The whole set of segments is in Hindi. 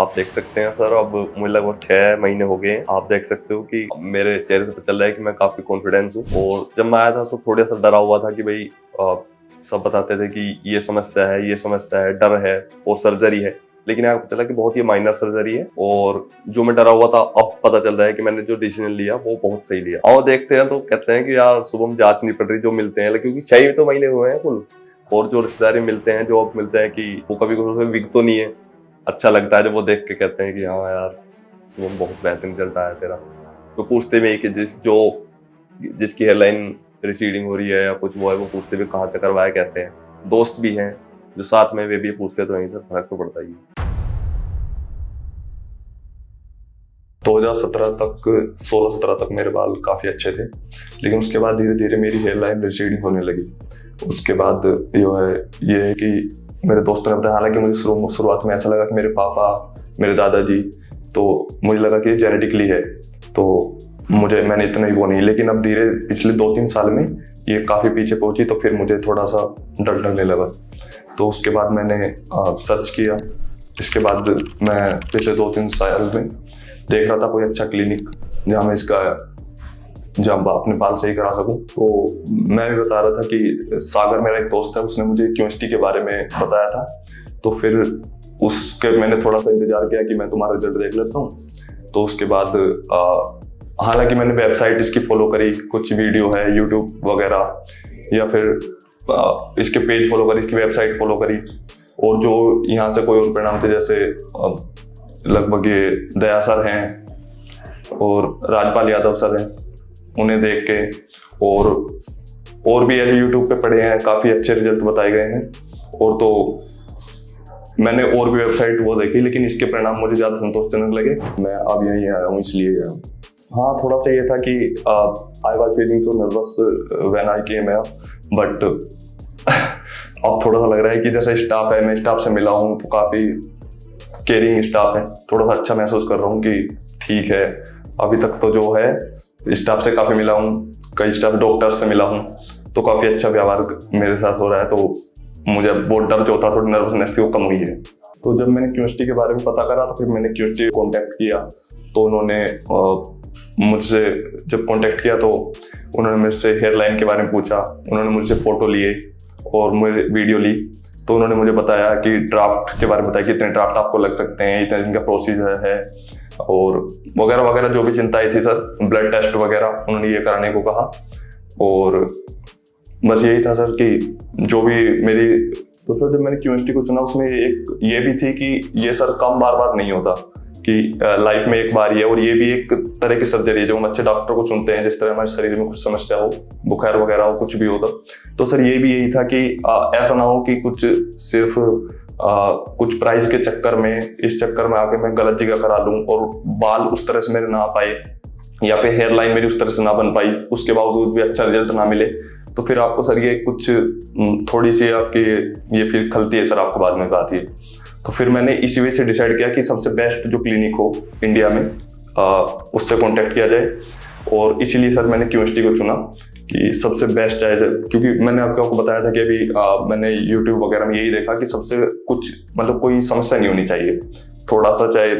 आप देख सकते हैं सर, अब मुझे लगभग 6 महीने हो गए हैं। आप देख सकते हो कि मेरे चेहरे से पता चल रहा है कि मैं काफी कॉन्फिडेंस हूँ। और जब मैं आया था तो थोड़ा सा डरा हुआ था कि भाई सब बताते थे कि ये समस्या है, ये समस्या है, डर है और सर्जरी है। लेकिन यहाँ पता चला कि बहुत ही माइनर सर्जरी है और जो मैं डरा हुआ था अब पता चल रहा है कि मैंने जो डिसीजन लिया वो बहुत सही लिया। और देखते हैं तो कहते हैं कि यार सुबह जांच नहीं पड़ रही जो मिलते हैं, क्योंकि 6 तो महीने हुए हैं कुल। और जो रिश्तेदारी मिलते हैं, जो अब मिलते हैं कि वो कभी कभी विक तो नहीं है। अच्छा लगता है जब वो देख के कहते हैं कि हाँ यार शुभम बहुत बेहतरीन रिजल्ट आया तेरा। तो पूछते भी कि जिसकी हेयरलाइन रिसीडिंग हो रही है या कुछ वो है, वो पूछते भी कहाँ से करवाया, कैसे है। दोस्त भी हैं जो साथ में, वे भी पूछते तो नहीं सर, फर्क तो पड़ता ही है। 2017 तक 16-17 तक मेरे बाल काफ़ी अच्छे थे, लेकिन उसके बाद धीरे धीरे मेरी हेयर लाइन रिसीडिंग होने लगी। उसके बाद ये है कि मेरे दोस्तों ने बताया, हालांकि मुझे शुरुआत में ऐसा लगा कि मेरे पापा, मेरे दादाजी, तो मुझे लगा कि जेनेटिकली है, तो मैंने इतना ही वो नहीं। लेकिन अब धीरे पिछले 2-3 साल में ये काफ़ी पीछे पहुंची, तो फिर मुझे थोड़ा सा डर लगने लगा। तो उसके बाद मैंने सर्च किया। इसके बाद मैं पिछले 2-3 साल में देख रहा था कोई अच्छा क्लिनिक जहाँ मैं अपने बाल सही करा सकूं। तो मैं भी बता रहा था कि सागर मेरा एक दोस्त है, उसने मुझे क्यूएसटी के बारे में बताया था। तो फिर उसके मैंने थोड़ा सा इंतजार किया कि मैं तुम्हारा रिजल्ट देख लेता हूँ। तो उसके बाद हालांकि मैंने वेबसाइट इसकी फॉलो करी, कुछ वीडियो है यूट्यूब वगैरह, या फिर इसके पेज फॉलो करी, इसकी वेबसाइट फॉलो करी। और जो यहाँ से कोई और परिणाम थे, जैसे लगभग ये दया सर हैं और राजपाल यादव सर हैं, उन्हें देख के और भी ऐसे यूट्यूब पे पढ़े हैं, काफ़ी अच्छे रिजल्ट बताए गए हैं। और तो मैंने और भी वेबसाइट वो देखी, लेकिन इसके परिणाम मुझे ज़्यादा संतोषजनक लगे। मैं अब यहीं आया हूँ, इसलिए आया हूँ। हाँ, थोड़ा सा ये था कि I was feeling so nervous when I came here, but अब थोड़ा सा लग रहा है कि जैसे स्टाफ है, मैं स्टाफ से मिला हूँ तो काफ़ी केयरिंग स्टाफ है। थोड़ा सा अच्छा महसूस कर रहा हूँ कि ठीक है, अभी तक तो जो है स्टाफ से काफ़ी मिला हूँ, कई स्टाफ डॉक्टर्स से मिला हूँ, तो काफ़ी अच्छा व्यवहार मेरे साथ हो रहा है। तो मुझे वो डर जो था, थोड़ी नर्वसनेस थी, वो कम हुई है। तो जब मैंने क्यूएसटी के बारे में पता करा तो फिर मैंने क्यूएसटी को कॉन्टैक्ट किया। तो उन्होंने मुझसे जब कॉन्टैक्ट किया तो उन्होंने मुझसे हेयर लाइन के बारे में पूछा, उन्होंने मुझसे फ़ोटो लिए और मुझे वीडियो ली। तो उन्होंने मुझे बताया कि ड्राफ्ट के बारे में बताया कि इतने ड्राफ्ट आपको लग सकते हैं, इतने दिन का प्रोसीजर है और वगैरह वगैरह, जो भी चिंताएं थी सर, ब्लड टेस्ट वगैरह उन्होंने ये कराने को कहा। और बस यही था सर कि जो भी मेरी, तो सर जब मैंने क्यूएसटी को चुना उसमें एक ये भी थी कि ये सर काम बार बार नहीं होता, कि लाइफ में एक बार ही है। और ये भी एक तरह की सर्जरी है जो हम अच्छे डॉक्टर को चुनते हैं, जिस तरह हमारे शरीर में कुछ समस्या हो, बुखार वगैरह हो, कुछ भी होता। तो सर ये भी यही था कि ऐसा ना हो कि कुछ सिर्फ कुछ प्राइस के चक्कर में, इस चक्कर में आके मैं गलत जगह करा लूं और बाल उस तरह से मेरे ना आ पाए, या फिर हेयर लाइन मेरी उस तरह से ना बन पाई, उसके बावजूद भी अच्छा रिजल्ट ना मिले। तो फिर आपको सर ये कुछ थोड़ी सी आपकी ये फिर खलती है सर, आपको बाद में आती है। तो फिर मैंने इसी वजह से डिसाइड किया कि सबसे बेस्ट जो क्लिनिक हो इंडिया में उससे कांटेक्ट किया जाए। और इसीलिए सर मैंने क्यूएसटी को चुना कि सबसे बेस्ट है, क्योंकि मैंने आपको बताया था कि अभी मैंने यूट्यूब वगैरह में यही देखा कि सबसे कुछ मतलब कोई समस्या नहीं होनी चाहिए, थोड़ा सा चाहे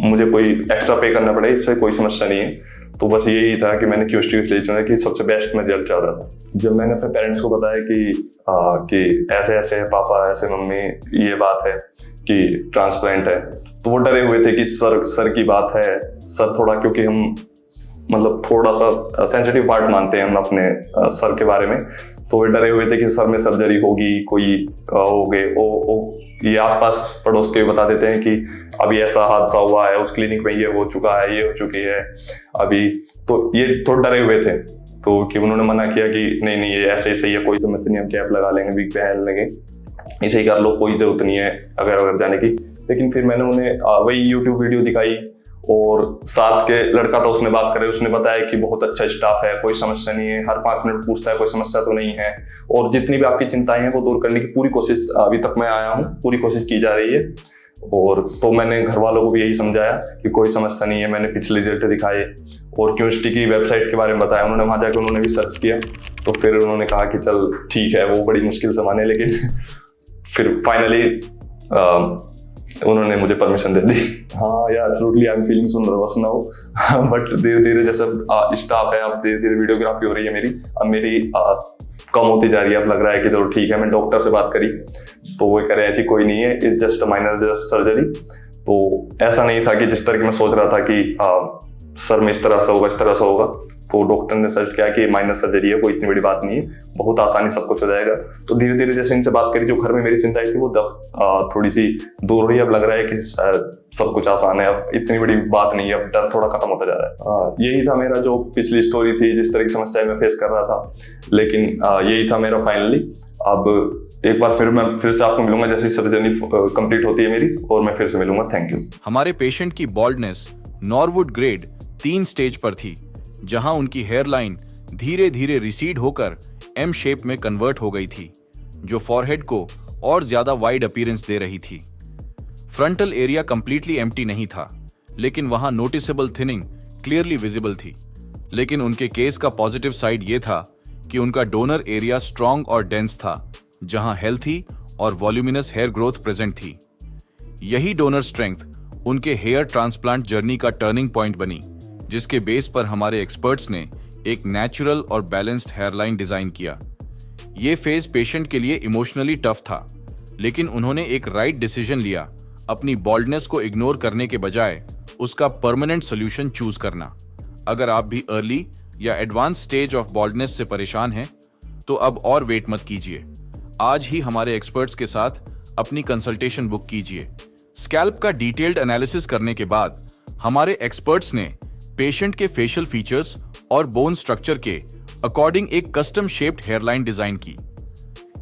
मुझे कोई एक्स्ट्रा पे करना पड़े, इससे कोई समस्या नहीं है। तो बस यही था कि मैंने क्यूएसटी इसलिए चुना कि सबसे बेस्ट मैं रिजल्ट चाह रहा था। जब मैंने अपने पेरेंट्स को बताया कि ऐसे ऐसे है पापा, ऐसे मम्मी, ये बात है कि ट्रांसप्लांट है, तो वो डरे हुए थे कि सर की बात है, सर थोड़ा, क्योंकि हम मतलब थोड़ा सा सेंसिटिव पार्ट मानते हैं हम अपने सर के बारे में, तो वे डरे हुए थे कि सर में सर्जरी होगी, कोई हो गए ये आसपास पड़ोस के बता देते हैं कि अभी ऐसा हादसा हुआ है, उस क्लिनिक में ये हो चुका है, ये हो चुकी है अभी। तो ये थोड़े डरे हुए थे, तो कि उन्होंने मना किया कि नहीं ये ऐसे ही सही है, कोई समस्या नहीं, हम कैप लगा लेंगे, विग पहन लेंगे, ऐसे ही कर लो, कोई जरूरत नहीं है अगर जाने की। लेकिन फिर मैंने उन्हें वही यूट्यूब वीडियो दिखाई और साथ के लड़का था, उसने बात करे, उसने बताया कि बहुत अच्छा स्टाफ है, कोई समस्या नहीं है, हर 5 मिनट पूछता है, कोई समस्या तो नहीं है, और जितनी भी आपकी चिंताएं हैं वो दूर करने की पूरी कोशिश, अभी तक मैं आया हूँ, पूरी कोशिश की जा रही है। और तो मैंने घर वालों को भी यही समझाया कि कोई समस्या नहीं है। मैंने पिछले रिजल्ट दिखाए और क्यूएसटी की वेबसाइट के बारे में बताया, उन्होंने वहां जाकर उन्होंने भी सर्च किया, तो फिर उन्होंने कहा कि चल ठीक है, वो बड़ी मुश्किल से माने, लेकिन फिर फाइनली उन्होंने मुझे परमिशन दे दी। हाँ यार, truly I am feeling so nervous now, but धीरे धीरे जैसे स्टाफ है, अब धीरे धीरे वीडियोग्राफी हो रही है मेरी, अब मेरी कम होती जा रही है। अब लग रहा है कि चलो ठीक है। मैं डॉक्टर से बात करी तो वो कह रहे ऐसी कोई नहीं है, it's just a minor surgery. तो ऐसा नहीं था कि जिस तरह की मैं सोच रहा था कि सर में इस तरह से होगा, इस तरह से होगा। तो डॉक्टर ने सर्च किया कि माइनर सर्जरी है, कोई इतनी बड़ी बात नहीं है, बहुत आसानी सब कुछ हो जाएगा। तो धीरे धीरे जैसे इनसे बात करी, जो घर में मेरी चिंताएं थी वो थोड़ी सी दूर हुई। अब लग रहा है कि सब कुछ आसान है, अब इतनी बड़ी बात नहीं है, अब डर थोड़ा खत्म होता जा रहा है। यही था मेरा जो पिछली स्टोरी थी, जिस तरह की समस्याएं मैं फेस कर रहा था, लेकिन यही था मेरा फाइनली। अब एक बार मैं फिर से आपको मिलूंगा जैसे सर्जरी कंप्लीट होती है मेरी, और मैं फिर से मिलूंगा। Thank you. हमारे पेशेंट की बॉल्डनेस नॉरवुड ग्रेड 3 स्टेज पर थी, जहां उनकी हेयरलाइन धीरे धीरे रिसीड होकर एम शेप में कन्वर्ट हो गई थी, जो फॉरहेड को और ज्यादा वाइड अपीयरेंस दे रही थी। फ्रंटल एरिया कंप्लीटली एम्प्टी नहीं था, लेकिन वहां नोटिसेबल थिनिंग क्लियरली विजिबल थी। लेकिन उनके केस का पॉजिटिव साइड ये था कि उनका डोनर एरिया स्ट्रॉन्ग और डेंस था, जहां हेल्थी और वॉल्यूमिनस हेयर ग्रोथ प्रेजेंट थी। यही डोनर स्ट्रेंथ उनके हेयर ट्रांसप्लांट जर्नी का टर्निंग पॉइंट बनी, जिसके बेस पर हमारे एक्सपर्ट्स ने एक नेचुरल और बैलेंस्ड हेयरलाइन डिजाइन किया। ये फेज पेशेंट के लिए इमोशनली टफ था, लेकिन उन्होंने एक राइट डिसीजन लिया, अपनी बॉल्डनेस को इग्नोर करने के बजाय उसका परमानेंट सोल्यूशन चूज करना। अगर आप भी अर्ली या एडवांस स्टेज ऑफ बॉल्डनेस से परेशान हैं, तो अब और वेट मत कीजिए। आज ही हमारे एक्सपर्ट्स के साथ अपनी कंसल्टेशन बुक कीजिए। स्कैल्प का डिटेल्ड एनालिसिस करने के बाद हमारे एक्सपर्ट्स ने पेशेंट के फेशियल फीचर्स और बोन स्ट्रक्चर के अकॉर्डिंग एक कस्टम शेप्ड हेयरलाइन डिजाइन की।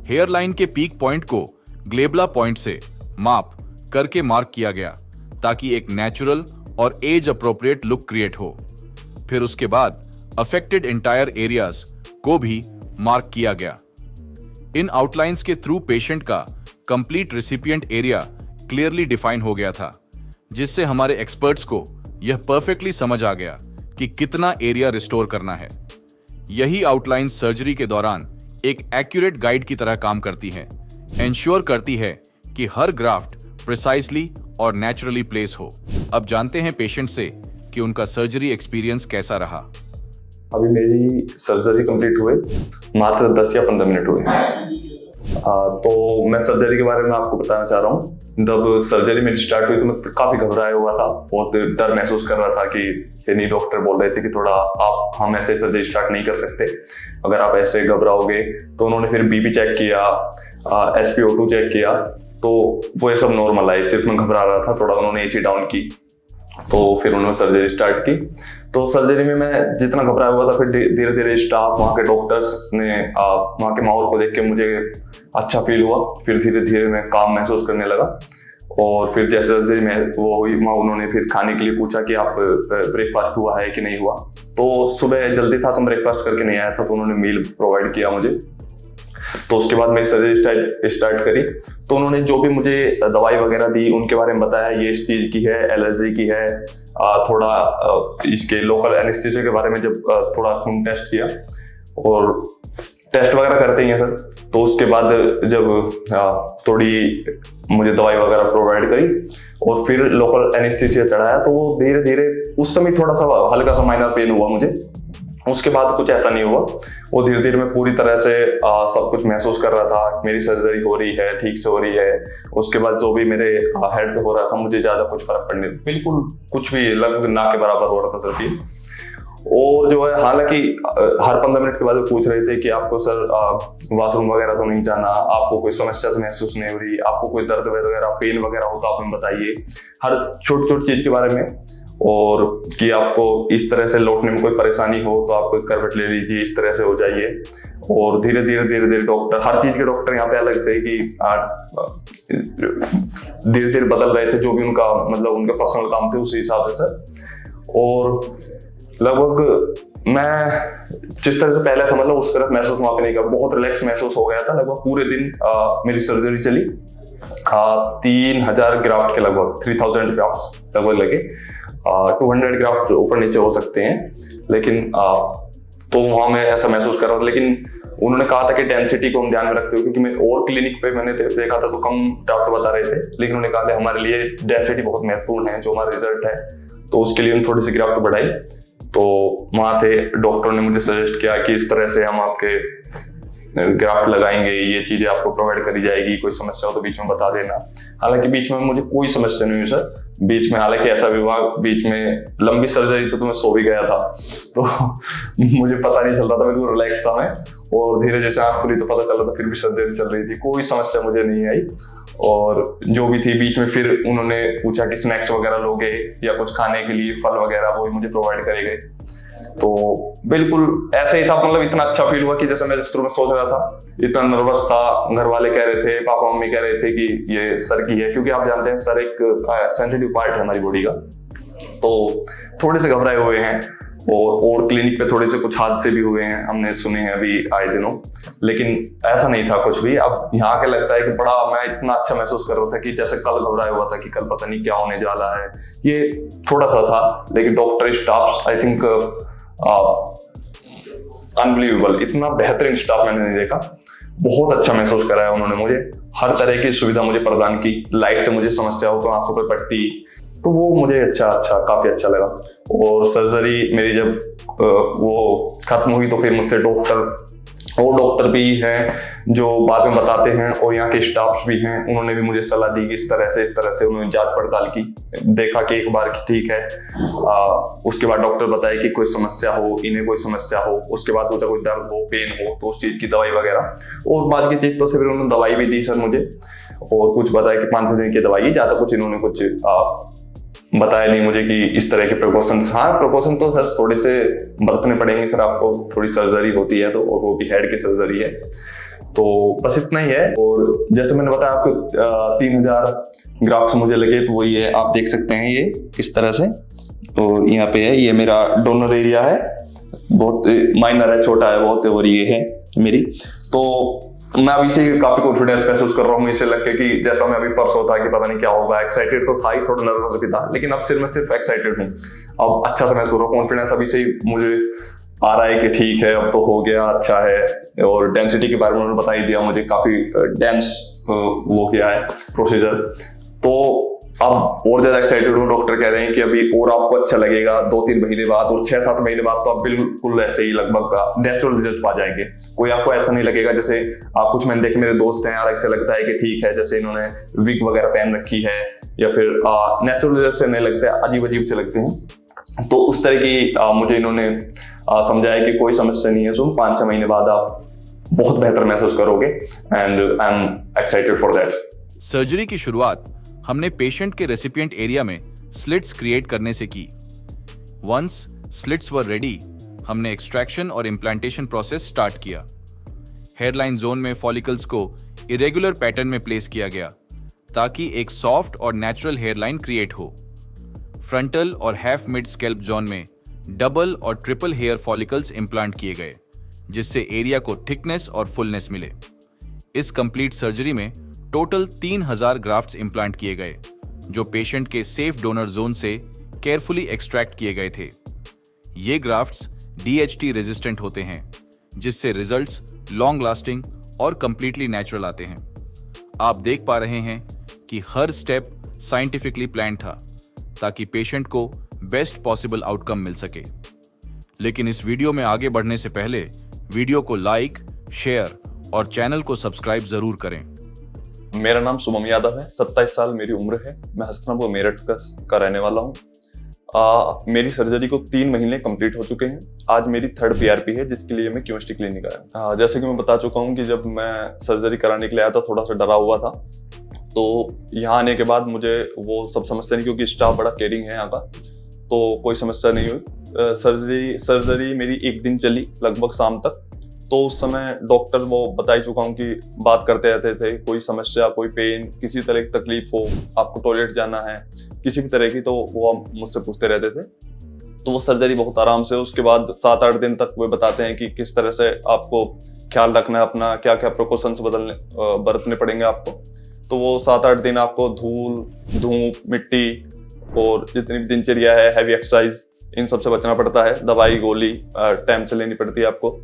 हेयरलाइन के पीक पॉइंट को ग्लेबला पॉइंट से माप करके मार्क किया गया, ताकि एक नेचुरल और एज अप्रोप्रिएट लुक क्रिएट हो। फिर उसके बाद अफेक्टेड एंटायर एरियाज को भी मार्क किया गया। इन आउटलाइंस के थ्रू पेशेंट का complete recipient area clearly define हो गया था, जिससे हमारे एक्सपर्ट्स को यह परफेक्टली समझ आ गया कि कितना एरिया रिस्टोर करना है। यही आउटलाइन सर्जरी के दौरान एक एक्यूरेट गाइड की तरह काम करती है, एंश्योर करती है कि हर ग्राफ्ट प्रिसाइसली और नेचुरली प्लेस हो। अब जानते हैं पेशेंट से कि उनका सर्जरी एक्सपीरियंस कैसा रहा। अभी मेरी सर्जरी कंप्लीट हुए मात्र 10 या 15 मिनट हुए। तो मैं सर्जरी के बारे में आपको बताना चाह रहा हूँ। जब सर्जरी मेरी स्टार्ट हुई तो मैं काफी घबराया हुआ था, बहुत डर महसूस कर रहा था कि यानी डॉक्टर बोल रहे थे कि थोड़ा हम ऐसे सर्जरी स्टार्ट नहीं कर सकते, अगर आप ऐसे घबराओगे। तो उन्होंने फिर बीपी चेक किया, SpO2 चेक किया, तो वो ये सब नॉर्मल आए, सिर्फ मैं घबरा रहा था थोड़ा। उन्होंने AC डाउन की, तो फिर उन्होंने सर्जरी स्टार्ट की। तो सर्जरी में मैं जितना घबराया हुआ था, फिर धीरे धीरे स्टाफ, वहाँ के डॉक्टर्स ने वहाँ के माहौल को देख के मुझे अच्छा फील हुआ। फिर धीरे धीरे मैं काम महसूस करने लगा। और फिर जैसे सर्जरी में वो हुई, उन्होंने फिर खाने के लिए पूछा कि आप ब्रेकफास्ट हुआ है कि नहीं हुआ। तो सुबह जल्दी था तो ब्रेकफास्ट करके नहीं आया था, तो उन्होंने मील प्रोवाइड किया मुझे। तो उसके बाद मैं सर्जरी स्टार्ट करी। तो उन्होंने जो भी मुझे दवाई वगैरह दी उनके बारे में बताया, ये इस चीज की है, एलर्जी की है। थोड़ा इसके लोकल एनेस्थीसिया के बारे में जब थोड़ा खून टेस्ट किया, और टेस्ट वगैरह करते ही हैं सर। तो उसके बाद जब थोड़ी मुझे दवाई वगैरह प्रोवाइड करी और फिर लोकल एनेस्थीसिया चढ़ाया, तो वो धीरे धीरे उस समय थोड़ा सा हल्का सा माइनर पेन हुआ मुझे। उसके बाद कुछ ऐसा नहीं हुआ। वो धीरे धीरे मैं पूरी तरह से सब कुछ महसूस कर रहा था, मेरी सर्जरी हो रही है, ठीक से हो रही है। उसके बाद जो भी मेरे हेड पे हो रहा था, मुझे ज्यादा कुछ फर्क पड़ने, बिल्कुल कुछ भी, लगभग ना के बराबर हो रहा था सिर्फ ये। और जो है, हालांकि हर 15 मिनट के बाद वो पूछ रहे थे कि आपको सर वॉशरूम वगैरह तो नहीं जाना, आपको कोई समस्या तो महसूस नहीं हो रही, आपको कोई दर्द वगैरह, पेन वगैरह हो तो आप हमें बताइए, हर छोटी छोटी चीज के बारे में। और कि आपको इस तरह से लौटने में कोई परेशानी हो तो आप करवट ले लीजिए, इस तरह से हो जाइए। और धीरे धीरे डॉक्टर, हर चीज के डॉक्टर यहाँ पे अलग थे कि धीरे धीरे बदल रहे थे, जो भी उनका मतलब उनके पर्सनल काम थे उसी हिसाब से सर। और लगभग मैं जिस तरह से पहले था, मतलब उस तरह महसूस वहां पे नहीं किया, बहुत रिलैक्स महसूस हो गया था। लगभग पूरे दिन मेरी सर्जरी चली। 3000 ग्राफ्ट के लगभग 3000 ग्राफ्ट लगभग लगे। 200 ग्राफ्ट ऊपर नीचे हो सकते हैं, लेकिन तो वहां मैं ऐसा महसूस कर रहा था। लेकिन उन्होंने कहा था कि डेंसिटी को हम ध्यान में रखते हुए, क्योंकि मैं और क्लिनिक पे मैंने देखा था तो कम डॉक्टर बता रहे थे, लेकिन उन्होंने कहा कि हमारे लिए डेंसिटी बहुत महत्वपूर्ण है, जो हमारा रिजल्ट है, तो उसके लिए थोड़ी सी ग्राफ्ट बढ़ाई। तो वहां थे डॉक्टरों ने मुझे सजेस्ट किया कि इस तरह से हम आपके ग्राफ्ट लगाएंगे, ये चीजें आपको प्रोवाइड करी जाएगी, कोई समस्या हो तो बीच में बता देना। हालांकि बीच में मुझे कोई समस्या नहीं हुई सर, बीच में हालांकि ऐसा भी हुआ, बीच में लंबी सर्जरी तो मैं सो भी गया था, तो मुझे पता नहीं चल रहा था, बिल्कुल रिलैक्स था मैं, और धीरे जैसे आंख खुली तो पता चला था फिर भी सर्जरी चल रही थी, कोई समस्या मुझे नहीं आई। और जो भी थी बीच में फिर उन्होंने पूछा कि स्नैक्स वगैरह लोगे या कुछ खाने के लिए फल वगैरह, वो भी मुझे प्रोवाइड करे गए। तो बिल्कुल ऐसे ही था, मतलब इतना अच्छा फील हुआ कि जैसे मैं शुरू में सोच रहा था, इतना नर्वस था, घर वाले कह रहे थे, पापा मम्मी कह रहे थे कि ये सर की है, क्योंकि आप जानते हैं सर एक सेंसिटिव पार्ट है हमारी बॉडी का, तो थोड़े से घबराए हुए हैं। और क्लिनिक पे थोड़े से कुछ हादसे भी हुए हैं, हमने सुने हैं अभी आए दिनों, लेकिन ऐसा नहीं था कुछ भी। अब यहाँ के लगता है कि बड़ा मैं इतना अच्छा महसूस कर रहा था कि जैसे कल घबराया हुआ था कि कल पता नहीं क्या होने जा रहा है, ये थोड़ा सा था, लेकिन doctor staff I think unbelievable, इतना बेहतरीन स्टाफ मैंने नहीं देखा, बहुत अच्छा महसूस कराया उन्होंने मुझे, हर तरह की सुविधा मुझे प्रदान की। लाइट से मुझे समस्या हो तो आंखों पर पट्टी, तो वो मुझे काफी अच्छा लगा। और सर्जरी मेरी जब वो खत्म हुई तो फिर मुझसे डॉक्टर भी हैं जो बाद में बताते हैं, और यहाँ के स्टाफ्स भी हैं, उन्होंने भी मुझे सलाह दी कि इस तरह से उन्होंने जांच पड़ताल की, देखा कि एक बार की ठीक है, उसके बाद डॉक्टर बताए कि कोई समस्या हो, इन्हें कोई समस्या हो, उसके बाद पूछा कोई दर्द हो, पेन हो, तो उस चीज की दवाई वगैरह, और बाद की चीज तो फिर उन्होंने दवाई भी दी सर मुझे, और कुछ बताया कि 5-6 दिन की दवाई, ज्यादा कुछ इन्होंने कुछ बताया नहीं मुझे कि इस तरह के प्रिकॉशंस। हाँ, प्रिकॉशन तो सर थोड़े से बरतने पड़ेंगे सर, आपको थोड़ी सर्जरी होती है तो, और वो भी हेड की सर्जरी है, तो बस इतना ही है। और जैसे मैंने बताया आपको 3000 ग्राफ्ट्स मुझे लगे, तो वही है, आप देख सकते हैं ये इस तरह से, और यहाँ पे है, ये मेरा डोनर एरिया है, बहुत माइनर है, छोटा है बहुत, और ये है मेरी, तो मैं अभी से काफी कॉन्फिडेंस महसूस कर रहा हूँ, इसे लग के कि जैसा मैं अभी परसों था कि पता नहीं क्या होगा, एक्साइटेड तो था ही, थोड़ा नर्वस भी था, लेकिन अब सिर्फ मैं सिर्फ एक्साइटेड हूँ, अब अच्छा से महसूस हो रहा हूँ, कॉन्फिडेंस अभी से ही मुझे आ रहा है कि ठीक है, अब तो हो गया, अच्छा है। और डेंसिटी के बारे में उन्होंने बता ही दिया मुझे, काफी डेंस वो किया है प्रोसीजर, तो अब और ज्यादा एक्साइटेड हूँ। डॉक्टर कह रहे हैं कि अभी और आपको अच्छा लगेगा 2-3 महीने बाद, और 6-7 महीने बाद तो आप बिल्कुल ऐसे ही लगभग नेचुरल रिजल्ट पा जाएंगे, कोई आपको ऐसा नहीं लगेगा जैसे आप कुछ मैंने देखे मेरे दोस्त हैं यार, ऐसे लगता है कि ठीक है जैसे इन्होंने विग वगैरह पहन रखी है, या फिर नेचुरल रिजल्ट से नहीं लगता है, अजीब अजीब से लगते हैं, तो उस तरह की मुझे इन्होंने समझाया कि कोई समस्या नहीं है, सुन 5-6 महीने बाद आप बहुत बेहतर महसूस करोगे, and I am excited for that. Surgery की शुरुआत हमने पेशेंट के रेसिपिएंट एरिया में स्लिट्स क्रिएट करने से की। वंस स्लिट्स वर रेडी, हमने एक्सट्रैक्शन और इम्प्लांटेशन प्रोसेस स्टार्ट किया। हेयरलाइन जोन में फॉलिकल्स को इरेगुलर पैटर्न में प्लेस किया गया ताकि एक सॉफ्ट और नेचुरल हेयरलाइन क्रिएट हो। फ्रंटल और हाफ मिड स्कैल्प जोन में डबल और ट्रिपल हेयर फॉलिकल्स इम्प्लांट किए गए, जिससे एरिया को थिकनेस और फुलनेस मिले। इस कंप्लीट सर्जरी में टोटल 3000 ग्राफ्ट्स इम्प्लांट किए गए, जो पेशेंट के सेफ डोनर जोन से केयरफुली एक्सट्रैक्ट किए गए थे। ये ग्राफ्ट्स DHT रेजिस्टेंट होते हैं, जिससे रिजल्ट्स लॉन्ग लास्टिंग और कंप्लीटली नेचुरल आते हैं। आप देख पा रहे हैं कि हर स्टेप साइंटिफिकली प्लान था ताकि पेशेंट को बेस्ट पॉसिबल आउटकम मिल सके। लेकिन इस वीडियो में आगे बढ़ने से पहले वीडियो को लाइक, शेयर और चैनल को सब्सक्राइब जरूर करें। मेरा नाम शुभम यादव है, 27 साल मेरी उम्र है, मैं हस्तिनापुर मेरठ का रहने वाला हूँ। मेरी सर्जरी को 3 महीने कंप्लीट हो चुके हैं। आज मेरी 3rd PRP है, जिसके लिए मैं क्यूएसटी क्लिनिक आया। जैसे कि मैं बता चुका हूँ कि जब मैं सर्जरी कराने के लिए आया था थोड़ा सा डरा हुआ था, तो यहाँ आने के बाद मुझे वो सब समस्या नहीं, क्योंकि स्टाफ बड़ा केयरिंग है यहाँ का, तो कोई समस्या नहीं हुई। सर्जरी मेरी 1 दिन चली लगभग शाम तक, तो उस समय डॉक्टर वो बता ही चुका हूँ कि बात करते रहते थे, कोई समस्या, कोई पेन, किसी तरह की तकलीफ हो, आपको टॉयलेट जाना है, किसी भी तरह की, तो वो मुझसे पूछते रहते थे। तो वो सर्जरी बहुत आराम से, उसके बाद 7-8 दिन तक वो बताते हैं कि किस तरह से आपको ख्याल रखना है अपना, क्या क्या प्रिकॉशंस बरतने पड़ेंगे आपको। तो वो 7-8 दिन आपको धूल, धूप, मिट्टी और जितनी भी दिनचर्या है, हैवी एक्सरसाइज, इन सब से बचना पड़ता है। दवाई गोली टाइम से लेनी पड़ती है आपको।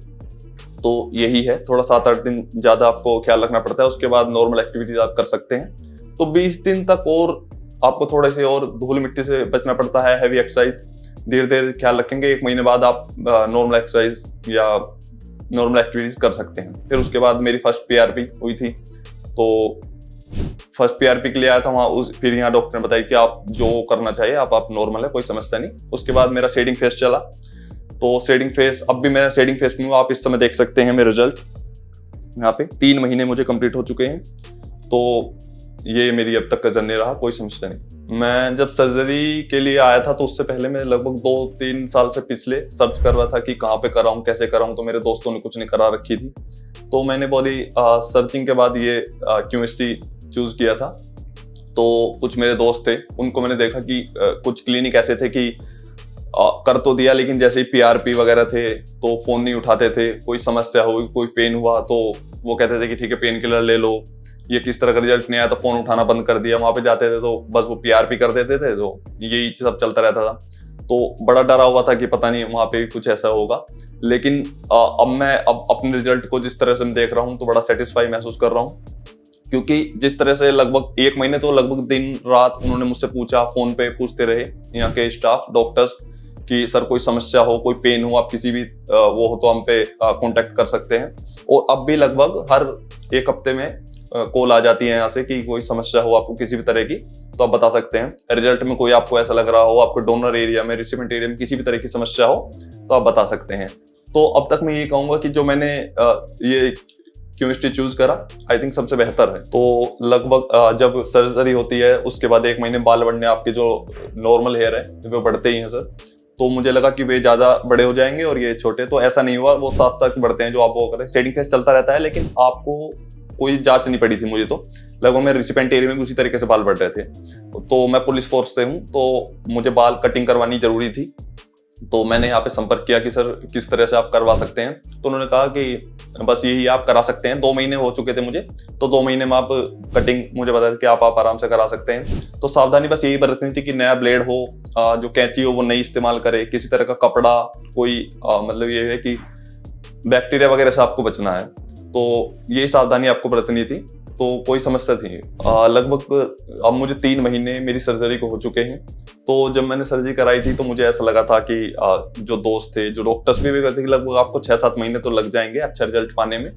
तो यही है, थोड़ा 7-8 दिन ज़्यादा आपको ख्याल रखना पड़ता है, उसके बाद नॉर्मल एक्टिविटीज आप कर सकते हैं। तो 20 दिन तक और आपको थोड़े से और धूल मिट्टी से बचना पड़ता है, हैवी एक्सरसाइज धीरे धीरे ख्याल रखेंगे। 1 महीने बाद आप नॉर्मल एक्सरसाइज या नॉर्मल एक्टिविटीज कर सकते हैं। फिर उसके बाद मेरी फर्स्ट PRP हुई थी, तो फर्स्ट PRP के लिए आया था वहाँ, फिर यहाँ डॉक्टर ने बताया कि आप जो करना चाहिए आप नॉर्मल है, कोई समस्या नहीं। उसके बाद मेरा शेडिंग फेस चला, तो शेडिंग फेस, अब भी मैं शेडिंग फेस में हूँ, आप इस समय देख सकते हैं मेरे रिजल्ट यहाँ पे। 3 महीने मुझे कंप्लीट हो चुके हैं, तो ये मेरी अब तक का जर्नी रहा, कोई समस्या नहीं। मैं जब सर्जरी के लिए आया था तो उससे पहले मैं लगभग 2-3 साल से पिछले सर्च कर रहा था कि कहाँ पे कराऊँ, कैसे कराऊँ, तो मेरे दोस्तों ने कुछ नहीं करा रखी थी, तो मैंने बॉडी सर्चिंग के बाद ये QST चूज किया था। तो कुछ मेरे दोस्त थे, उनको मैंने देखा कि कुछ क्लिनिक ऐसे थे कि कर तो दिया, लेकिन जैसे ही PRP वगैरह थे तो फोन नहीं उठाते थे। कोई समस्या हो, कोई पेन हुआ तो वो कहते थे कि ठीक है पेन किलर ले लो, ये किस तरह का रिजल्ट नहीं आया तो फोन उठाना बंद कर दिया। वहां पे जाते थे तो बस वो PRP कर देते थे, तो यही सब चलता रहता था। तो बड़ा डरा हुआ था कि पता नहीं वहां पे भी कुछ ऐसा होगा, लेकिन अब मैं अपने रिजल्ट को जिस तरह से मैं देख रहा हूँ तो बड़ा सेटिस्फाई महसूस कर रहा हूँ, क्योंकि जिस तरह से लगभग 1 महीने तो लगभग दिन रात उन्होंने मुझसे पूछा, फोन पे पूछते रहे यहाँ के स्टाफ डॉक्टर्स कि सर कोई समस्या हो, कोई पेन हो, आप किसी भी वो हो तो हम पे कांटेक्ट कर सकते हैं। और अब भी लगभग हर 1 हफ्ते में कॉल आ जाती है यहाँ से कि कोई समस्या हो आपको किसी भी तरह की तो आप बता सकते हैं। रिजल्ट में कोई आपको ऐसा लग रहा हो, आपको डोनर एरिया में, रिसिपेंट एरिया में किसी भी तरह की समस्या हो तो आप बता सकते हैं। तो अब तक मैं ये कहूंगा कि जो मैंने ये QST चूज करा आई थिंक सबसे बेहतर है। तो लगभग जब सर्जरी होती है उसके बाद 1 महीने बाल बढ़ने, आपके जो नॉर्मल हेयर है वो बढ़ते ही हैं सर, तो मुझे लगा कि वे ज्यादा बड़े हो जाएंगे और ये छोटे, तो ऐसा नहीं हुआ, वो साथ साथ बढ़ते हैं जो आप वो करें। शेडिंग फेस चलता रहता है, लेकिन आपको कोई जांच नहीं पड़ी थी मुझे, तो लगभग मेरे रिसिपेंट एरिया में उसी तरीके से बाल बढ़ रहे थे। तो मैं पुलिस फोर्स से हूँ, तो मुझे बाल कटिंग करवानी जरूरी थी, तो मैंने यहाँ पे संपर्क किया कि सर किस तरह से आप करवा सकते हैं। तो उन्होंने कहा कि बस यही आप करा सकते हैं। 2 महीने हो चुके थे मुझे, तो 2 महीने में आप कटिंग मुझे बता कि आप आराम से करा सकते हैं। तो सावधानी बस यही बरतनी थी कि नया ब्लेड हो, जो कैंची हो वो नहीं इस्तेमाल करे, किसी तरह का कपड़ा कोई मतलब ये है कि बैक्टीरिया वगैरह से आपको बचना है, तो यही सावधानी आपको बरतनी थी। तो कोई समस्या थी। लगभग अब मुझे 3 महीने मेरी सर्जरी को हो चुके हैं। तो जब मैंने सर्जरी कराई थी तो मुझे ऐसा लगा था कि जो दोस्त थे, जो डॉक्टर्स भी कहते कि लगभग आपको 6-7 महीने तो लग जाएंगे अच्छा रिजल्ट पाने में,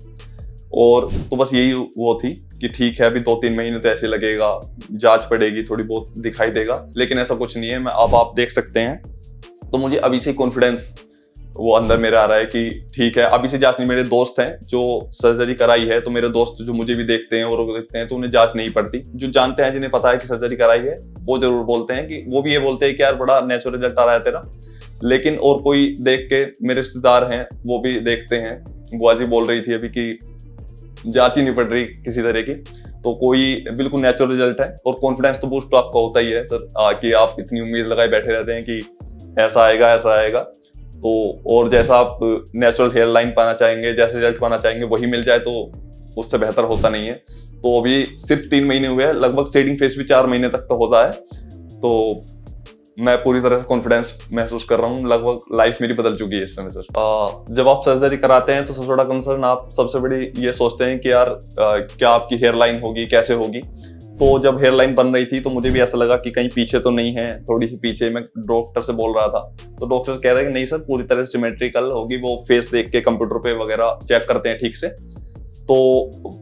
और तो बस यही वो थी कि ठीक है अभी 2-3 महीने तो ऐसे लगेगा, जांच पड़ेगी, थोड़ी बहुत दिखाई देगा, लेकिन ऐसा कुछ नहीं है। मैं अब आप देख सकते हैं, तो मुझे अभी से कॉन्फिडेंस वो अंदर मेरे आ रहा है कि ठीक है अभी से जांच नहीं। मेरे दोस्त हैं जो सर्जरी कराई है, तो मेरे दोस्त जो मुझे भी देखते हैं और देखते हैं तो उन्हें जांच नहीं पड़ती। जो जानते हैं, जिन्हें पता है कि सर्जरी कराई है, वो जरूर बोलते हैं कि वो भी ये बोलते हैं कि यार बड़ा नेचुरल रिजल्ट आ रहा है तेरा। लेकिन और कोई देख के, मेरे रिश्तेदार हैं वो भी देखते हैं, बुआ जी बोल रही थी अभी कि जांच ही नहीं पड़ रही किसी तरह की, तो कोई बिल्कुल नेचुरल रिजल्ट है। और कॉन्फिडेंस तो बूस्ट तो आपका होता ही है सर, कि आप इतनी उम्मीद लगाए बैठे रहते हैं कि ऐसा आएगा ऐसा आएगा, तो और जैसा आप नेचुरल हेयर लाइन पाना चाहेंगे, जैसे रिजल्ट पाना चाहेंगे वही मिल जाए तो उससे बेहतर होता नहीं है। तो अभी सिर्फ 3 महीने हुए हैं, लगभग शेडिंग फेस भी 4 महीने तक तो होता है, तो मैं पूरी तरह से कॉन्फिडेंस महसूस कर रहा हूँ। लगभग लाइफ मेरी बदल चुकी है इस समय सर। जब आप सर्जरी कराते हैं तो सबसे बड़ा कंसर्न आप सबसे बड़ी ये सोचते हैं कि यार क्या आपकी हेयर लाइन होगी, कैसे होगी। तो जब हेयर लाइन बन रही थी तो मुझे भी ऐसा लगा कि कहीं पीछे तो नहीं है, थोड़ी सी पीछे। मैं डॉक्टर से बोल रहा था तो डॉक्टर कह रहे हैं कि नहीं सर पूरी तरह से सिमेट्रिकल होगी, वो फेस देख के कंप्यूटर पे वगैरह चेक करते हैं ठीक से। तो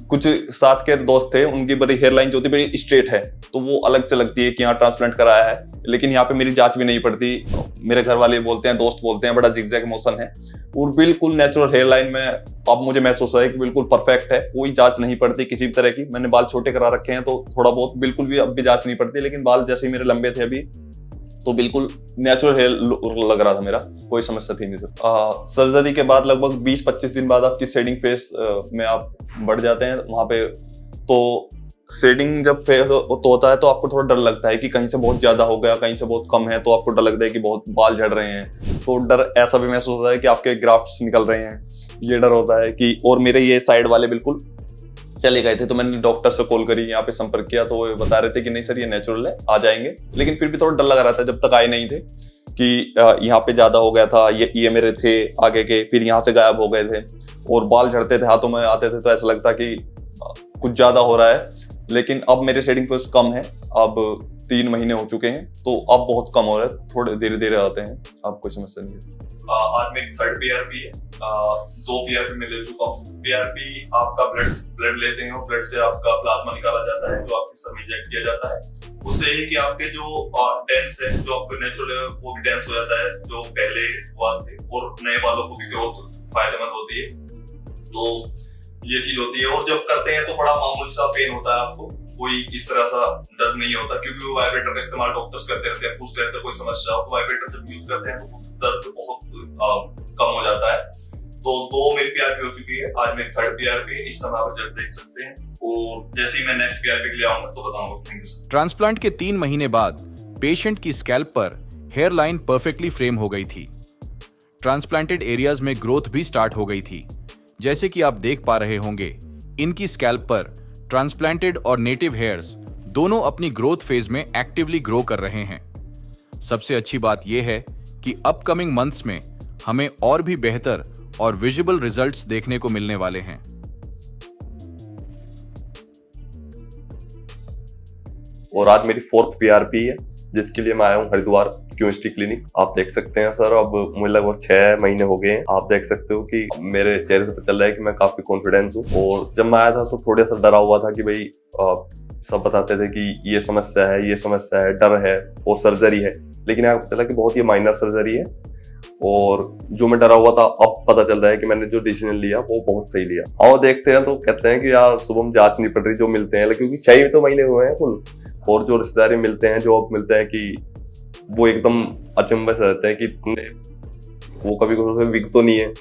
कुछ साथ के दोस्त थे, उनकी बड़ी हेयर लाइन जो थी बड़ी स्ट्रेट है, तो वो अलग से लगती है कि यहाँ ट्रांसप्लांट कराया है, लेकिन यहाँ पे मेरी जांच भी नहीं पड़ती। मेरे घर वाले बोलते हैं, दोस्त बोलते हैं बड़ा जिगजैग मोशन है, और बिल्कुल नेचुरल हेयर लाइन में अब मुझे महसूस हो है कि बिल्कुल परफेक्ट है, कोई जांच नहीं पड़ती किसी भी तरह की। मैंने बाल छोटे करा रखे हैं तो थोड़ा बहुत बिल्कुल भी अब भी जांच नहीं पड़ती, लेकिन बाल जैसे ही मेरे लंबे थे अभी तो बिल्कुल नेचुरल हेयर लग रहा था मेरा, कोई समस्या थी नहीं सर। सर्जरी के बाद लगभग 20-25 दिन बाद आपकी शेडिंग फेस में आप बढ़ जाते हैं वहां पे। तो शेडिंग जब फेस तो होता है तो आपको थोड़ा डर लगता है कि कहीं से बहुत ज्यादा हो गया, कहीं से बहुत कम है, तो आपको डर लगता है कि बहुत बाल झड़ रहे हैं। तो डर ऐसा भी महसूस होता है कि आपके ग्राफ्ट्स निकल रहे हैं, ये डर होता है कि। और मेरे ये साइड वाले बिल्कुल चले गए थे, तो मैंने डॉक्टर से कॉल करी, यहाँ पे संपर्क किया, तो वो बता रहे थे कि नहीं सर ये नेचुरल है, आ जाएंगे। लेकिन फिर भी थोड़ा डर लगा रहा था जब तक आए नहीं थे। कि यहाँ पे ज्यादा हो गया था, ये मेरे थे आगे के, फिर यहाँ से गायब हो गए थे, और बाल झड़ते थे, हाथों में आते थे, तो ऐसा लगता कि कुछ ज्यादा हो रहा है। लेकिन अब मेरे शेडिंग फेस कम है, अब 3 महीने हो चुके हैं, तो अब बहुत कम हो रहा है, थोड़े धीरे धीरे आते हैं, अब कोई समस्या नहीं है। आज मेरी 3rd PRP है। 2 PRP में ले चुका हूँ। PRP आपका ब्लड लेते हैं और ब्लड से आपका प्लाज्मा निकाला जाता है, जो आपके सर में इंजेक्ट किया जाता है। उससे ये कि आपके जो डेंस है, जो आपके नेचुरल है, वो भी डेंस हो जाता है, जो पहले हुआ थे, और नए बालों को भी ग्रोथ फायदेमंद होती है। तो ये चीज होती है। और जब करते हैं तो बड़ा मामूली सा पेन होता है, आपको कोई इस तरह सा दर्द नहीं होता, क्योंकि वो वाइब्रेटर का इस्तेमाल डॉक्टर्स करते रहते हैं, पूछते रहते हैं कोई समस्या हो, तो वाइब्रेटर जब यूज करते हैं तो दर्द बहुत कम हो जाता है। तो 2 मेरी PRP हो चुकी है, आज मेरी 3rd PRP है। इस समय आप रिजल्ट देख सकते हैं, और जैसे ही मैं नेक्स्ट PRP के लिए आऊंगा तो बताऊंगा। Thank you sir. ट्रांसप्लांट के 3 महीने बाद पेशेंट की स्कैल्प पर हेयर लाइन परफेक्टली फ्रेम हो गई थी। ट्रांसप्लांटेड एरियाज में ग्रोथ भी स्टार्ट हो गई थी। जैसे कि आप देख पा रहे होंगे, इनकी स्कैल्प पर ट्रांसप्लांटेड और नेटिव हेयर्स दोनों अपनी ग्रोथ फेज में एक्टिवली ग्रो कर रहे हैं। सबसे अच्छी बात यह है कि अपकमिंग मंथ्स में हमें और भी बेहतर और विजिबल रिजल्ट्स देखने को मिलने वाले हैं। और आज मेरी 4th PRP है, जिसके लिए मैं आया हूँ हरिद्वार क्यूएसटी क्लिनिक। आप देख सकते हैं सर, अब मुझे लगभग 6 महीने हो गए हैं। आप देख सकते हो कि मेरे चेहरे से पता चल रहा है कि मैं काफी कॉन्फिडेंस हूँ। और जब मैं आया था तो थोड़ा सा डरा हुआ था कि भाई सब बताते थे कि ये समस्या है, ये समस्या है, डर है और सर्जरी है। लेकिन यहाँ पता चला कि बहुत ही माइनर सर्जरी है, और जो मैं डरा हुआ था अब पता चल रहा है कि मैंने जो डिसीजन लिया वो बहुत सही लिया। और देखते हैं तो कहते हैं कि यार शुभम जांच नहीं पड़ रही, जो मिलते हैं, क्योंकि 6 तो महीने हुए हैं कुल, और जो रिश्तेदारी मिलते हैं, जो अब मिलते हैं कि वो एकदम अचंभे से रहते हैं कि वो कभी कोई विक तो नहीं है।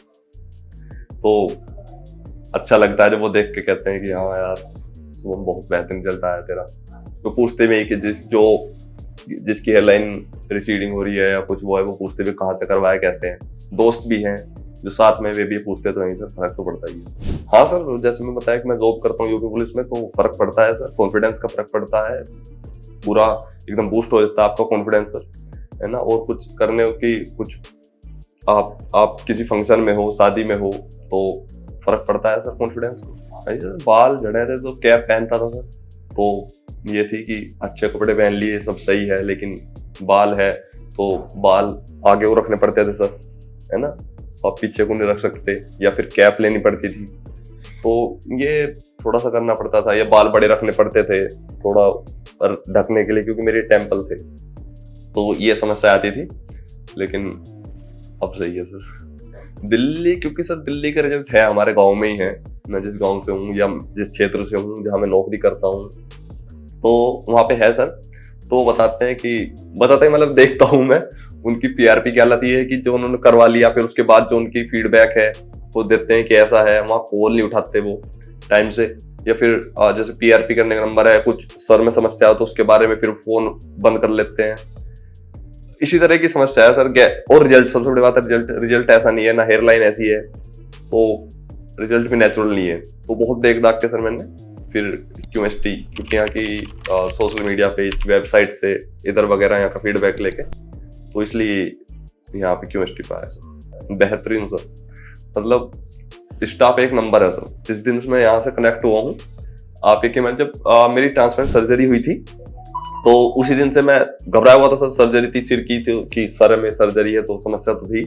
तो अच्छा लगता है जब वो देख के कहते हैं कि हाँ यार शुभम बहुत बेहतरीन चलता है तेरा। तो पूछते भी कि जिसकी हेयरलाइन रिसीडिंग हो रही है या कुछ वो है, वो पूछते भी कहाँ से करवाया, कैसे हैं। दोस्त भी हैं जो साथ में, वे भी पूछते तो नहीं सर, फर्क तो पड़ता ही है। हाँ सर, जैसे मैं बताया कि मैं जॉब करता हूँ यूपी पुलिस में, तो फर्क पड़ता है सर, कॉन्फिडेंस का फर्क पड़ता है, पूरा एकदम बूस्ट हो जाता है आपका कॉन्फिडेंस सर, है ना। और कुछ करने की, कुछ आप किसी फंक्शन में हो, शादी में हो, तो फर्क पड़ता है सर कॉन्फिडेंस को। सर बाल झड़े थे तो कैप पहनता था सर, तो ये थी कि अच्छे कपड़े पहन लिए, सब सही है, लेकिन बाल है तो बाल आगे वो रखने पड़ते थे सर, है ना, आप पीछे को नहीं रख सकते, या फिर कैप लेनी पड़ती थी, तो ये थोड़ा सा करना पड़ता था। या बाल बड़े रखने पड़ते थे थोड़ा ढकने के लिए, क्योंकि मेरे टेम्पल थे, तो ये समस्या आती थी। लेकिन अब सही है सर। दिल्ली, क्योंकि सर दिल्ली का रिजल्ट है हमारे गांव में ही है, मैं जिस गांव से हूँ या जिस क्षेत्र से हूँ जहाँ मैं नौकरी करता हूँ, तो वहाँ पे है सर। तो बताते हैं मतलब देखता हूँ मैं उनकी PRP की हालत ये है कि जो उन्होंने करवा लिया, फिर उसके बाद जो उनकी फीडबैक है वो देते हैं कि ऐसा है, वहाँ कॉल नहीं उठाते वो टाइम से, या फिर जैसे PRP करने का नंबर है, कुछ सर में समस्या हो तो उसके बारे में फिर फोन बंद कर लेते हैं। इसी तरह की समस्या है सर। और रिजल्ट, सबसे बड़ी बात है रिजल्ट ऐसा नहीं है, ना हेयर लाइन ऐसी है, तो रिजल्ट भी नेचुरल नहीं है। तो बहुत देख दाख के सर मैंने फिर क्यूएसटी, क्योंकि यहाँ की सोशल मीडिया पे, वेबसाइट से इधर वगैरह यहाँ का फीडबैक लेके, तो इसलिए यहाँ पे क्यूएसटी पे आया सर। बेहतरीन सर, मतलब स्टाफ एक नंबर है सर। जिस दिन से मैं यहाँ से कनेक्ट हुआ हूँ, आप ये कि मैं जब मेरी ट्रांसप्लांट सर्जरी हुई थी, तो उसी दिन से मैं घबराया हुआ था सर। सर्जरी थी सिर की, तो कि सर में सर्जरी है तो समस्या तो थी,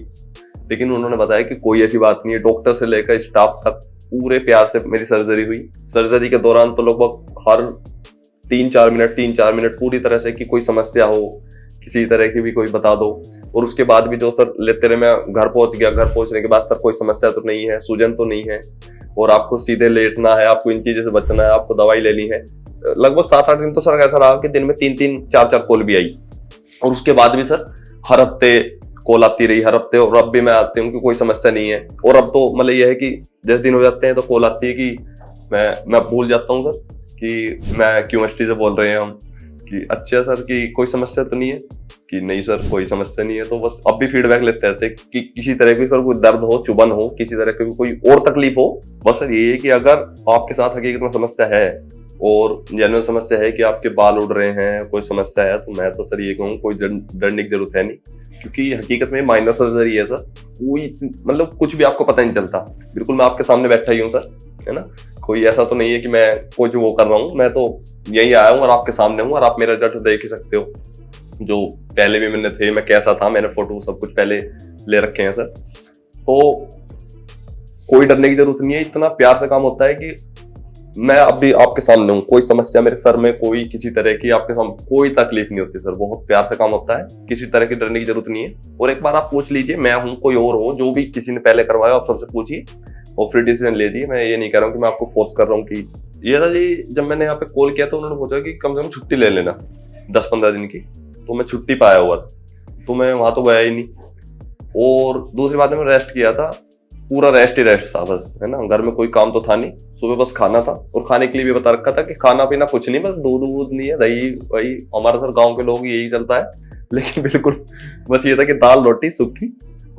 लेकिन उन्होंने बताया कि कोई ऐसी बात नहीं है। डॉक्टर से लेकर स्टाफ तक पूरे प्यार से मेरी सर्जरी हुई। सर्जरी के दौरान तो लगभग हर 3-4 मिनट पूरी तरह से कि कोई समस्या हो, किसी तरह की भी कोई बता दो। और उसके बाद भी जो सर लेते रहे, मैं घर पहुंच गया। घर पहुंचने के बाद सर कोई समस्या तो नहीं है, सूजन तो नहीं है, और आपको सीधे लेटना है, आपको इन चीजों से बचना है, आपको दवाई लेनी है। लगभग 7-8 दिन तो सर ऐसा रहा कि दिन में 3-3, 4-4 कॉल भी आई, और उसके बाद भी सर हर हफ्ते कॉल आती रही, हर हफ्ते। और अब भी मैं आती हूँ कि कोई समस्या नहीं है। और अब तो मतलब ये है कि जैसे दिन हो जाते हैं तो कॉल आती है कि मैं भूल जाता हूँ सर कि मैं क्यूएसटी से बोल रहे हैं हम, कि अच्छा सर कि कोई समस्या तो नहीं है, कि नहीं सर कोई समस्या नहीं है। तो बस अब भी फीडबैक लेते रहते हैं कि किसी तरह की सर कोई दर्द हो, चुभन हो, किसी तरह की कोई और तकलीफ हो, बस सर ये है कि अगर आपके साथ हकीकत में समस्या है और जेन्युइन समस्या है कि आपके बाल उड़ रहे हैं, कोई समस्या है, तो मैं तो सर ये कहूँ कोई डरने की जरूरत है नहीं, क्योंकि हकीकत में माइनर सर्जरी है सर। कोई मतलब कुछ भी आपको पता नहीं चलता। बिल्कुल मैं आपके सामने बैठा ही हूँ सर, है ना। कोई ऐसा तो नहीं है कि मैं कुछ वो कर रहा हूँ, मैं तो यही आया हूँ और आपके सामने हूँ और आप मेरा रिजल्ट देख ही सकते हो। जो पहले भी मैंने थे, मैं कैसा था, मैंने फोटो सब कुछ पहले ले रखे हैं सर। तो कोई डरने की जरूरत नहीं है, इतना प्यार से काम होता है कि मैं अभी आपके सामने हूँ, कोई समस्या मेरे सर में, कोई किसी तरह की आपके सामने कोई तकलीफ नहीं होती सर। बहुत प्यार से काम होता है, किसी तरह की डरने की जरूरत नहीं है। और एक बार आप पूछ लीजिए, मैं हूँ कोई और हो, जो भी किसी ने पहले करवाया आप सबसे पूछिए और फिर डिसीजन ले लीजिए। मैं ये नहीं कह रहा हूँ कि मैं आपको फोर्स कर रहा हूँ कि ये था जी। जब मैंने यहाँ पे कॉल किया तो उन्होंने पूछा कि कम से कम छुट्टी ले लेना 10-15 दिन की, तो मैं छुट्टी पाया हुआ था, तो मैं वहां तो गया ही नहीं। और दूसरी बात है, मैं रेस्ट किया था, पूरा रेस्ट ही रेस्ट था बस, है ना। घर में कोई काम तो था नहीं, सुबह बस खाना था, और खाने के लिए भी बता रखा था कि खाना पीना कुछ नहीं, बस दूध वूध नहीं है, दही वही हमारा सर गांव के लोग यही चलता है। लेकिन बिल्कुल बस ये था कि दाल रोटी सूखी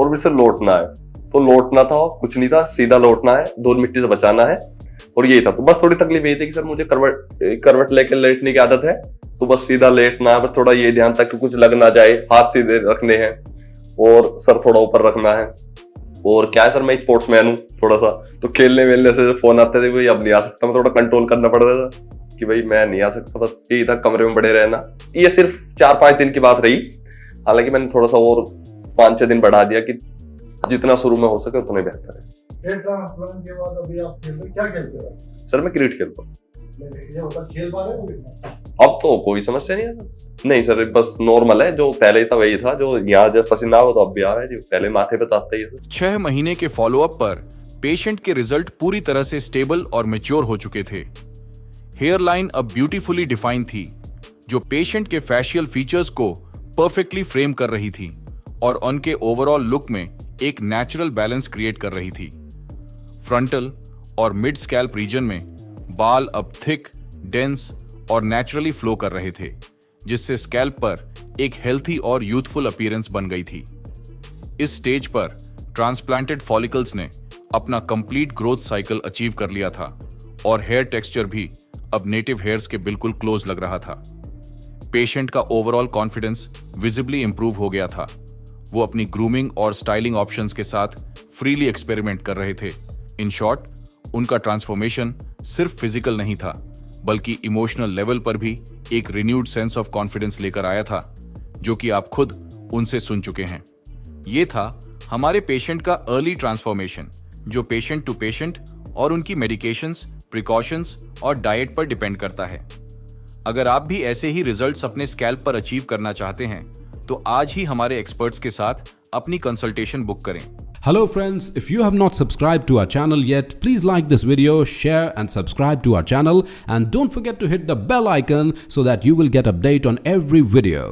और फिर से लौटना है, तो लौटना था, कुछ नहीं था, सीधा लौटना है, धूल मिट्टी से बचाना है, और यही था। तो बस थोड़ी तकलीफ यही थी कि सर मुझे करवट लेकर लेटने की आदत है, तो बस सीधा लेटना है, बस थोड़ा ये ध्यान था कि कुछ लग ना जाए, हाथ सीधे रखने हैं और सर थोड़ा ऊपर रखना है। और क्या है सर, मैं स्पोर्ट्समैन हूँ थोड़ा सा, तो खेलने वेलने से फोन आते थे, भाई अब नहीं आ सकता, मैं थोड़ा कंट्रोल करना पड़ रहा था कि भाई मैं नहीं आ सकता, बस यही था, कमरे में पड़े रहना। ये सिर्फ 4-5 दिन की बात रही, हालांकि मैंने थोड़ा सा और 5-6 दिन बढ़ा दिया कि जितना शुरू में हो सके उतना बेहतर है। ट्रांसप्लांट के बाद अभी आप क्या खेलते हैं? सर मैं क्रिकेट खेलता हूँ। ये होता खेल पा रहे हो? अब तो कोई समस्या नहीं है। नहीं सर, बस नॉर्मल है, जो पहले था वही था, जो यहाँ जब पसीना हो तो अब भी आ रहा है, जो पहले माथे पे तो आता ही है। 6 महीने के फॉलोअप पर पेशेंट के रिजल्ट पूरी तरह से स्टेबल और मैच्योर हो चुके थे। हेयर लाइन अब ब्यूटीफुली डिफाइन थी, जो पेशेंट के फेशियल फीचर्स को परफेक्टली फ्रेम कर रही थी और उनके ओवरऑल लुक में एक नेचुरल बैलेंस क्रिएट कर रही थी। फ्रंटल और मिड स्कैल्प रीजन में बाल अब थिक, डेंस और नेचुरली फ्लो कर रहे थे, जिससे स्कैल्प पर एक हेल्थी और यूथफुल अपीयरेंस बन गई थी। इस स्टेज पर ट्रांसप्लांटेड फॉलिकल्स ने अपना कंप्लीट ग्रोथ साइकिल अचीव कर लिया था और हेयर टेक्सचर भी अब नेटिव हेयर्स के बिल्कुल क्लोज लग रहा था। पेशेंट का ओवरऑल कॉन्फिडेंस विजिबली इंप्रूव हो गया था। वो अपनी ग्रूमिंग और स्टाइलिंग ऑप्शंस के साथ फ्रीली एक्सपेरिमेंट कर रहे थे। इन शॉर्ट, उनका ट्रांसफॉर्मेशन सिर्फ फिजिकल नहीं था, बल्कि इमोशनल लेवल पर भी एक रिन्यूड सेंस ऑफ कॉन्फिडेंस लेकर आया था, जो कि आप खुद उनसे सुन चुके हैं। ये था हमारे पेशेंट का अर्ली ट्रांसफॉर्मेशन, जो पेशेंट टू पेशेंट और उनकी मेडिकेशंस, प्रिकॉशंस और डाइट पर डिपेंड करता है। अगर आप भी ऐसे ही रिजल्ट्स अपने स्कैल्प पर अचीव करना चाहते हैं, तो आज ही हमारे एक्सपर्ट्स के साथ अपनी कंसल्टेशन बुक करें। Hello friends, if you have not subscribed to our channel yet, please like this video, share and subscribe to our channel, and don't forget to hit the bell icon so that you will get update on every video.